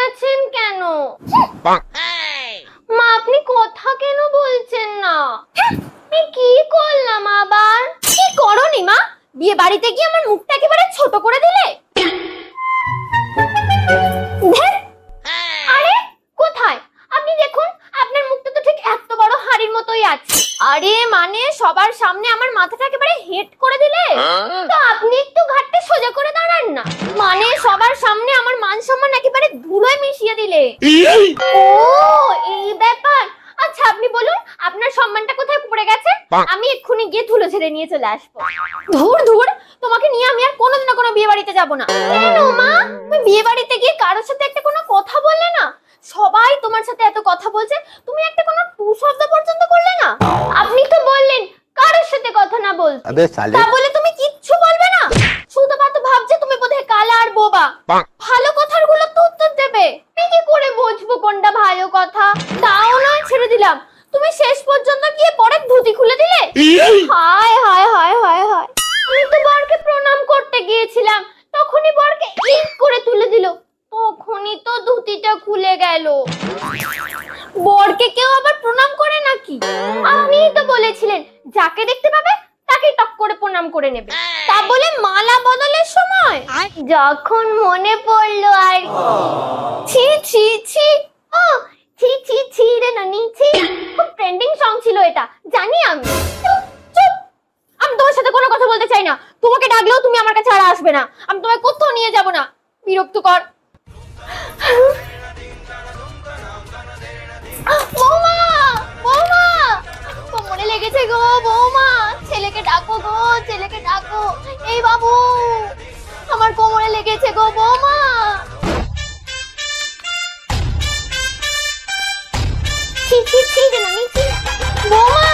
আছেন কেন? মা আপনি কথা কেন বলছেন না? আমি কি করলাম আবার? কি করনি মা? বিয়ে বাড়িতে গিয়ে আমার মুখটা একেবারে ছোট করে দিলে। আরে কোথায়? আপনি দেখুন আপনার মুখটা তো ঠিক এত বড় হাড়ির মতোই আছে। আরে মানে সবার সামনে আমার মাথাটা একেবারে হেড করে দিলে। তো আপনি একটু ঘাটটা সোজা করে দাঁড়ান না। মানে সবার সামনে আমার মান সম্মান একেবারে ধুলোয় মিশিয়ে দিলে। ও এই ব্যাপার। আচ্ছা আপনি বলুন আপনার সম্মানটা কোথায় পড়ে গেছে? আমি এক্ষুনি গিয়ে ধুলো ঝেড়ে নিয়ে চলে আসবো। ধুর ধুর, তোমাকে নিয়ে আমি আর কোনোদিনও কোনো বিয়ে বাড়িতে যাবো না। কেন মা? তুমি বিয়ে বাড়িতে গিয়ে কারোর সাথে একটা কোনো কথা বললে না? সবাই তোমার সাথে এত কথা বলছে, তুমি একটা কোনো টু শব্দ পর্যন্ত করলে না। আপনি তো বললেন কারোর সাথে কথা না বলতে, তা বলে তুমি কিচ্ছু বলবে না? শুধু তো ভাবছে তুমি বোধহয় কালা আর বোবা। ভালো কথার গুলো তো উত্তর দেবে। আমি কি করে বুঝবো কোনটা ভালো কথা? তাও নয় ছেড়ে দিলাম, তুমি শেষ পর্যন্ত গিয়ে পরে ধুতি খুলে দিলে। হায় হায় হায় হায় হায়। আমি তো বরকে প্রণাম করতে গিয়েছিলাম, তখনই বরকে ইট করে তুলে দিল, তখনই তো ধুতিটা খুলে গেল। বরকে কেউ আবার প্রণাম করে নাকি? আপনিই তো বলেছিলেন যাকে দেখতে পাবে তাকে টক করে প্রণাম করে নেবে। তা বলে মালা বদলের সময় যখন মনে পড়লো আর ছি ছি ছি। ও ছি ছি ছি রে নানি ছি। খুব ট্রেন্ডিং সং ছিল এটা, জানি আমি। চুপ চুপ, আমি তোমার সাথে কোনো কথা বলতে চাই না। তোমাকে ডাকলেও তুমি আমার কাছে আর আসবে না। আমি তোমায় কোথাও নিয়ে যাব না, বিরক্তকর। বৌমা বৌমা, কোমরে লেগেছে গো বৌমা, ছেলেকে ডাকো গো, ছেলেকে ডাকো। এই বাবু, আমার কোমরে লেগেছে গো বৌমা। ছি ছি ছি রে নানি ছি। বৌমা